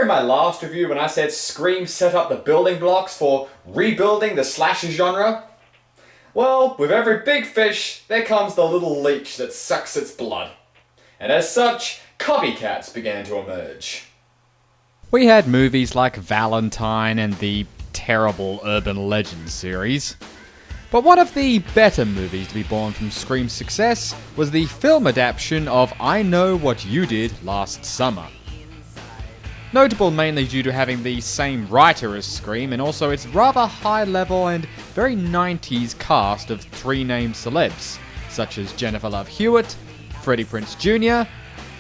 in my last review when I said Scream set up the building blocks for rebuilding the slasher genre? Well, with every big fish, there comes the little leech that sucks its blood. And as such, copycats began to emerge. We had movies like Valentine and the terrible Urban Legends series. But one of the better movies to be born from Scream's success was the film adaptation of I Know What You Did Last Summer. Notable mainly due to having the same writer as Scream and also its rather high level and very 90s cast of three named celebs, such as Jennifer Love Hewitt, Freddie Prinze Jr.,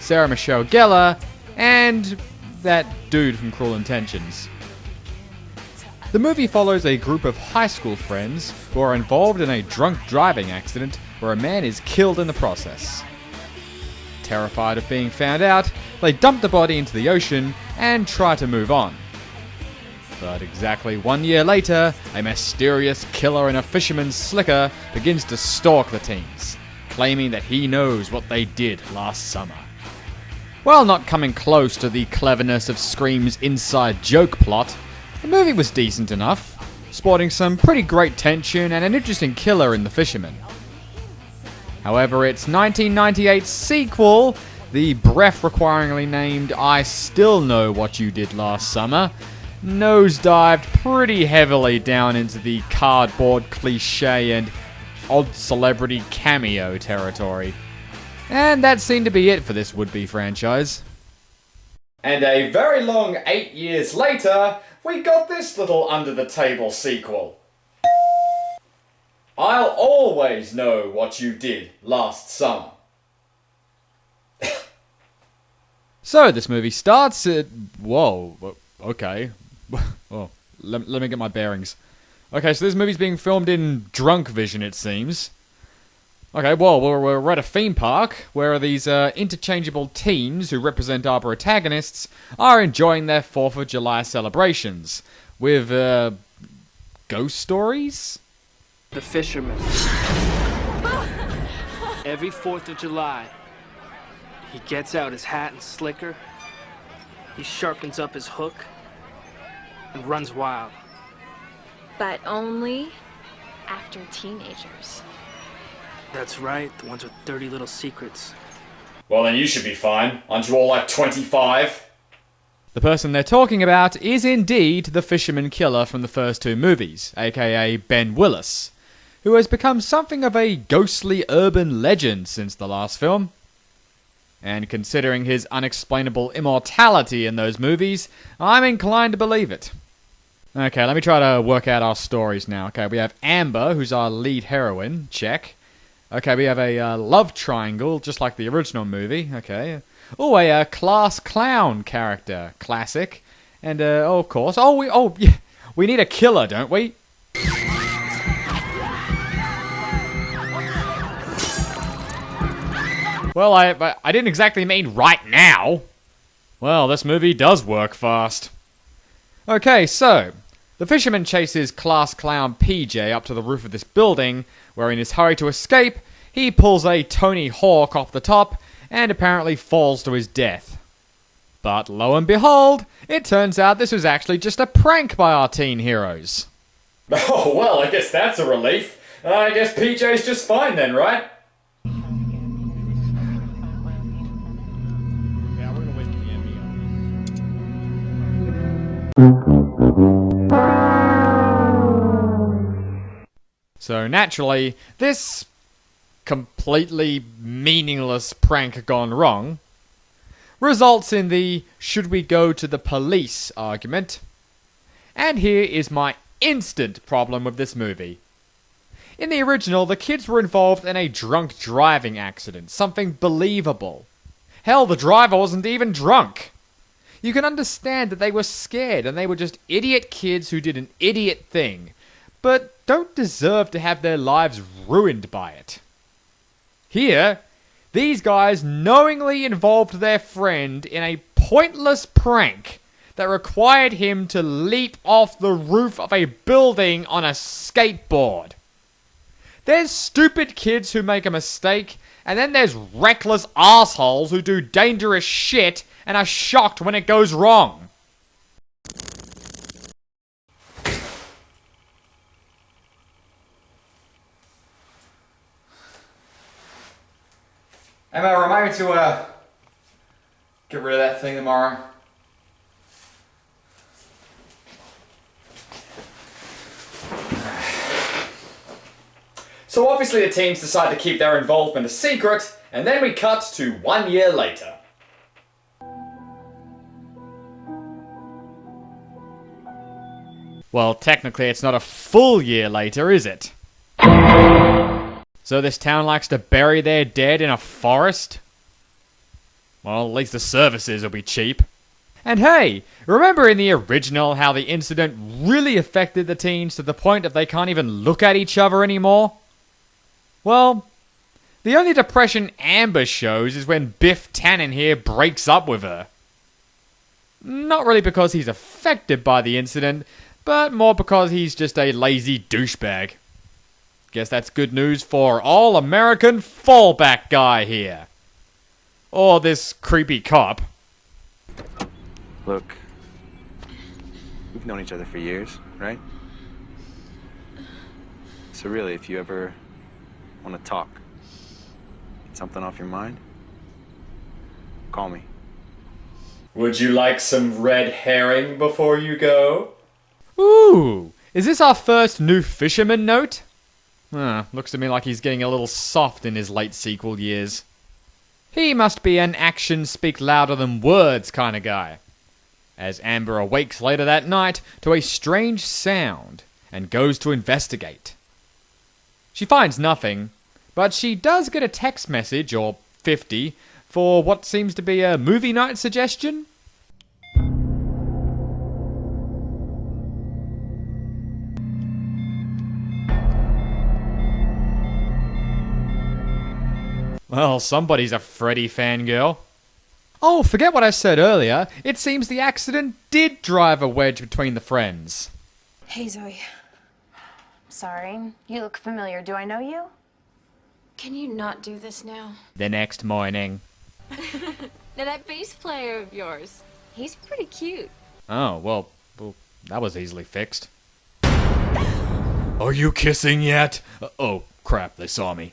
Sarah Michelle Gellar, and that dude from Cruel Intentions. The movie follows a group of high school friends who are involved in a drunk driving accident where a man is killed in the process. Terrified of being found out, they dump the body into the ocean and try to move on. But exactly 1 year later, a mysterious killer in a fisherman's slicker begins to stalk the teens, claiming that he knows what they did last summer. While not coming close to the cleverness of Scream's inside joke plot, the movie was decent enough, sporting some pretty great tension and an interesting killer in the Fisherman. However, its 1998 sequel, the breath-requiringly named I Still Know What You Did Last Summer, nosedived pretty heavily down into the cardboard cliche and odd celebrity cameo territory. And that seemed to be it for this would-be franchise. And a very long 8 years later, we got this little under-the-table sequel. I'll always know what you did last summer. So, this movie starts at... Whoa, okay. Oh, let me get my bearings. Okay, so this movie's being filmed in drunk vision, it seems. Okay, well, we're at a theme park where these interchangeable teens who represent our protagonists are enjoying their 4th of July celebrations with, ghost stories? The Fisherman. Every 4th of July, he gets out his hat and slicker, he sharpens up his hook, and runs wild. But only after teenagers. That's right, the ones with dirty little secrets. Well, then you should be fine. Aren't you all like 25? The person they're talking about is indeed the Fisherman killer from the first two movies, aka Ben Willis, who has become something of a ghostly urban legend since the last film. And considering his unexplainable immortality in those movies, I'm inclined to believe it. Okay, let me try to work out our stories now. Okay, we have Amber, who's our lead heroine, check. Okay, we have a love triangle, just like the original movie, okay. Oh, a class clown character, classic. And, of course, we need a killer, don't we? Well, I didn't exactly mean right now. Well, this movie does work fast. Okay, so, the Fisherman chases class clown PJ up to the roof of this building, where in his hurry to escape, he pulls a Tony Hawk off the top and apparently falls to his death. But lo and behold, it turns out this was actually just a prank by our teen heroes. Oh, well, I guess that's a relief. I guess PJ's just fine then, right? Yeah, we're gonna wait for the ending. So naturally, this completely meaningless prank gone wrong results in the should we go to the police argument. And here is my instant problem with this movie. In the original, the kids were involved in a drunk driving accident, something believable. Hell, the driver wasn't even drunk. You can understand that they were scared and they were just idiot kids who did an idiot thing, but don't deserve to have their lives ruined by it. Here, these guys knowingly involved their friend in a pointless prank that required him to leap off the roof of a building on a skateboard. There's stupid kids who make a mistake, and then there's reckless assholes who do dangerous shit and are shocked when it goes wrong. Emma, remind me to get rid of that thing tomorrow. So obviously the teams decide to keep their involvement a secret, and then we cut to 1 year later. Well, technically it's not a full year later, is it? So this town likes to bury their dead in a forest? Well, at least the services will be cheap. And hey, remember in the original how the incident really affected the teens to the point that they can't even look at each other anymore? Well, the only depression Amber shows is when Biff Tannen here breaks up with her. Not really because he's affected by the incident, but more because he's just a lazy douchebag. Guess that's good news for all-American fallback guy here. Or this creepy cop. Look, we've known each other for years, right? So really, if you ever want to talk, get something off your mind, call me. Would you like some red herring before you go? Ooh, is this our first new Fisherman note? Looks to me like he's getting a little soft in his late sequel years. He must be an actions speak louder than words kind of guy. As Amber awakes later that night to a strange sound and goes to investigate. She finds nothing, but she does get a text message, or 50, for what seems to be a movie night suggestion. Well, somebody's a Freddy fangirl. Oh, forget what I said earlier. It seems the accident did drive a wedge between the friends. Hey, Zoe. Sorry. You look familiar. Do I know you? Can you not do this now? The next morning. Now that bass player of yours, he's pretty cute. Oh, well, that was easily fixed. Are you kissing yet? Oh, crap, they saw me.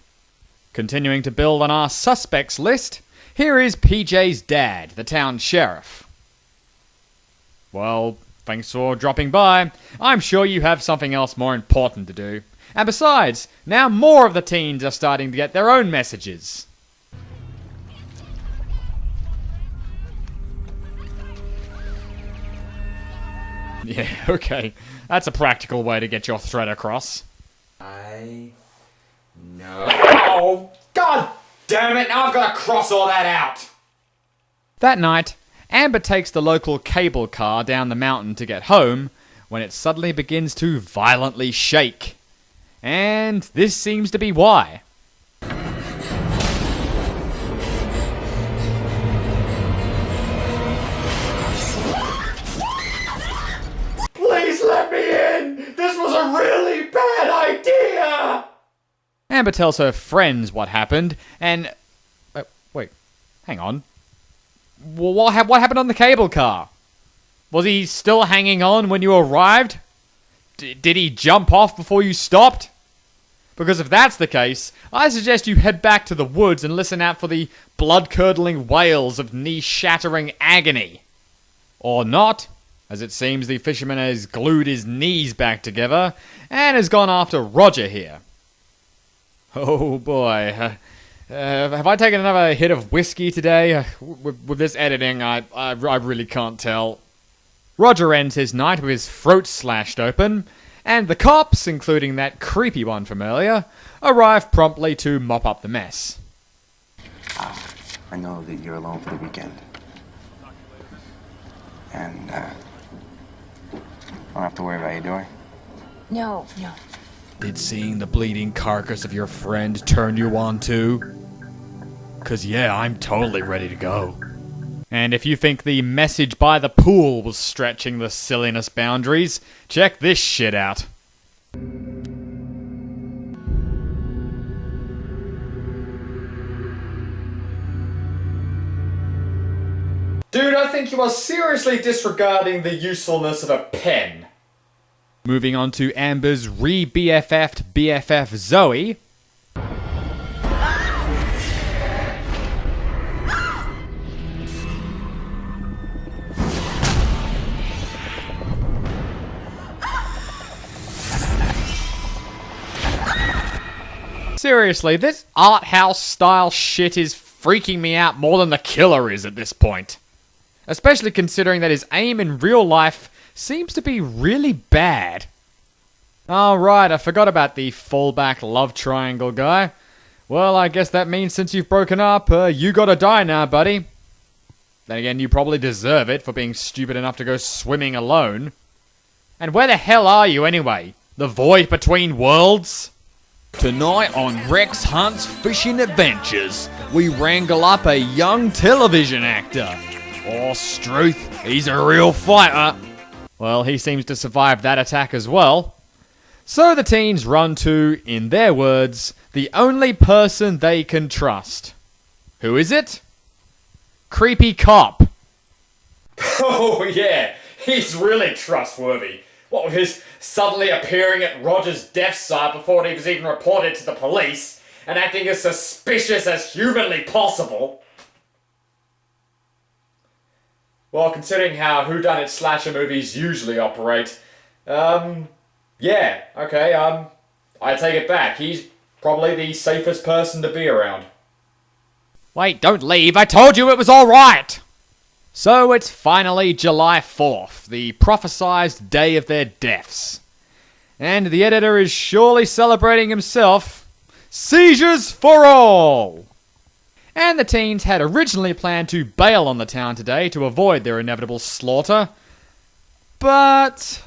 Continuing to build on our suspects list, here is PJ's dad, the town sheriff. Well, thanks for dropping by. I'm sure you have something else more important to do. And besides, now more of the teens are starting to get their own messages. Yeah, okay. That's a practical way to get your threat across. No. Oh, God damn it, now I've got to cross all that out. That night, Amber takes the local cable car down the mountain to get home when it suddenly begins to violently shake. And this seems to be why. Please let me in! This was a really bad idea! Amber tells her friends what happened, and... wait, hang on. What happened on the cable car? Was he still hanging on when you arrived? Did he jump off before you stopped? Because if that's the case, I suggest you head back to the woods and listen out for the blood-curdling wails of knee-shattering agony. Or not, as it seems the fisherman has glued his knees back together and has gone after Roger here. Oh boy, have I taken another hit of whiskey today? With this editing, I really can't tell. Roger ends his night with his throat slashed open, and the cops, including that creepy one from earlier, arrive promptly to mop up the mess. I know that you're alone for the weekend. And, I don't have to worry about you, do I? No. Did seeing the bleeding carcass of your friend turn you on too? 'Cause yeah, I'm totally ready to go. And if you think the message by the pool was stretching the silliness boundaries, check this shit out. Dude, I think you are seriously disregarding the usefulness of a pen. Moving on to Amber's re-BFF'd BFF Zoe. Seriously, this art house style shit is freaking me out more than the killer is at this point. Especially considering that his aim in real life seems to be really bad. Oh right, I forgot about the fallback love triangle guy. Well, I guess that means since you've broken up, you gotta die now, buddy. Then again, you probably deserve it for being stupid enough to go swimming alone. And where the hell are you anyway? The void between worlds? Tonight on Rex Hunt's Fishing Adventures, we wrangle up a young television actor. Oh, Struth, he's a real fighter. Well, he seems to survive that attack as well. So the teens run to, in their words, the only person they can trust. Who is it? Creepy Cop. Oh yeah, he's really trustworthy. What with his suddenly appearing at Roger's death site before it was even reported to the police, and acting as suspicious as humanly possible. Well, considering how whodunit slasher movies usually operate, yeah, okay, I take it back. He's probably the safest person to be around. Wait, don't leave. I told you it was alright! So it's finally July 4th, the prophesized day of their deaths. And the editor is surely celebrating himself. Seizures for all! And the teens had originally planned to bail on the town today to avoid their inevitable slaughter. But...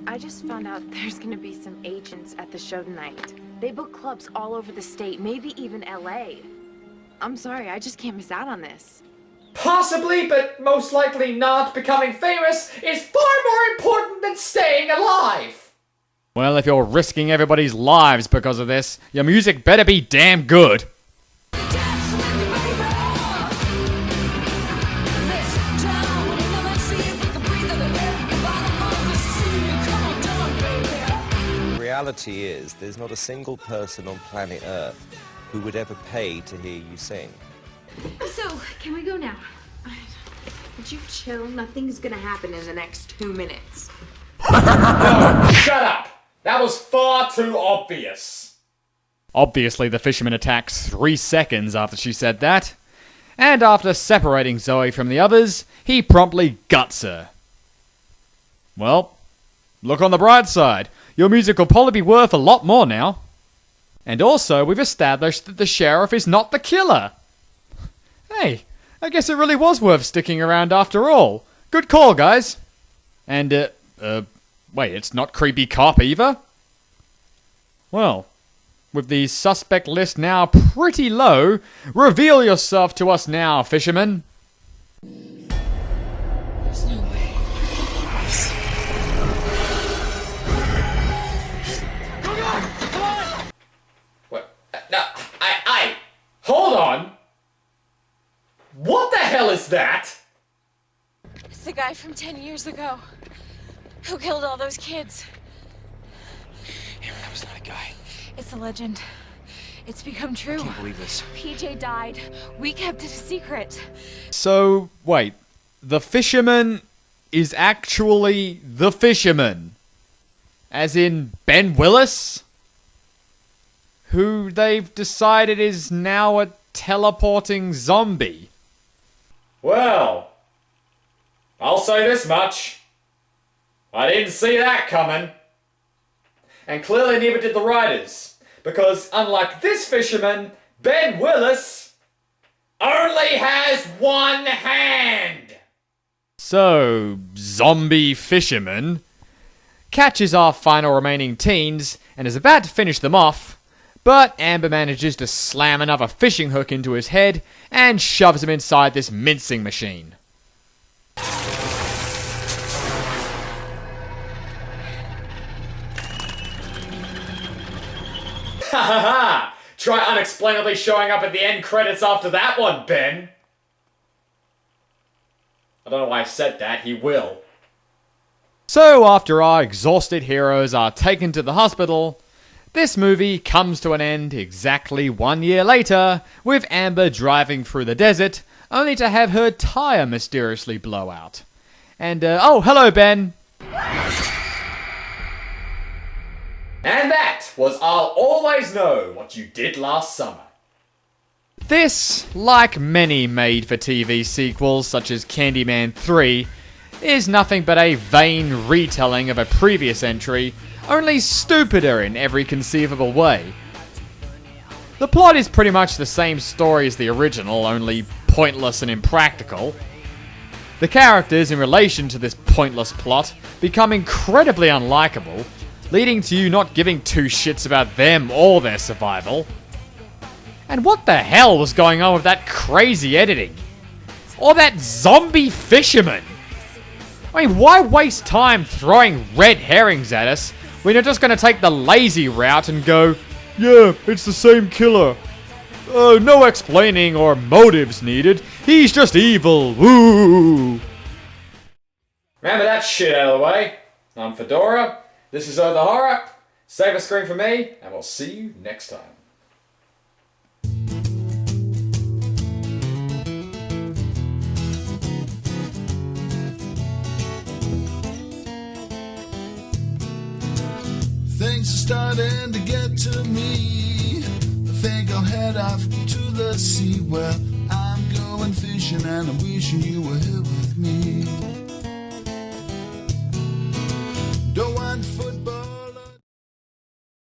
I just found out there's gonna be some agents at the show tonight. They book clubs all over the state, maybe even LA. I'm sorry, I just can't miss out on this. Possibly, but most likely not, becoming famous is far more important than staying alive. well, if you're risking everybody's lives because of this, your music better be damn good. The reality is, there's not a single person on planet Earth who would ever pay to hear you sing. So, can we go now? Would you chill? Nothing's gonna happen in the next 2 minutes. No, shut up! That was far too obvious. Obviously, the fisherman attacks 3 seconds after she said that. And after separating Zoe from the others, he promptly guts her. Well, look on the bright side. Your music will probably be worth a lot more now. And also, we've established that the sheriff is not the killer. Hey, I guess it really was worth sticking around after all. Good call, guys. And, wait, it's not Creepy Cop either? Well, with the suspect list now pretty low, reveal yourself to us now, Fisherman. There's no way. What? No, hold on! What the hell is that? It's the guy from 10 years ago who killed all those kids. That was not a guy. It's a legend. It's become true. I can't believe this. PJ died. We kept it a secret. So, wait, the Fisherman is actually the Fisherman? As in Ben Willis? Who they've decided is now a teleporting zombie? Well, I'll say this much. I didn't see that coming. And clearly neither did the writers. Because unlike this fisherman, Ben Willis only has one hand. So, Zombie Fisherman catches our final remaining teens and is about to finish them off, but Amber manages to slam another fishing hook into his head and shoves him inside this mincing machine. Ha ha ha! Try unexplainably showing up at the end credits after that one, Ben. I don't know why I said that, he will. So after our exhausted heroes are taken to the hospital, this movie comes to an end exactly 1 year later, with Amber driving through the desert, only to have her tyre mysteriously blow out. And, oh, hello, Ben. And that was I'll Always Know What You Did Last Summer. This, like many made-for-TV sequels such as Candyman 3, is nothing but a vain retelling of a previous entry, only stupider in every conceivable way. The plot is pretty much the same story as the original, only pointless and impractical. The characters in relation to this pointless plot become incredibly unlikable, leading to you not giving two shits about them or their survival. And what the hell was going on with that crazy editing? Or that zombie fisherman? I mean, why waste time throwing red herrings at us when you're just going to take the lazy route and go, yeah, it's the same killer. No explaining or motives needed. He's just evil. Woo! Remember that shit out of the way. I'm Fedora. This is the Horror. Save a screen for me, and we'll see you next time. Things are starting to get to me. I think I'll head off to the sea. Well, I'm going fishing and I'm wishing you were here with me.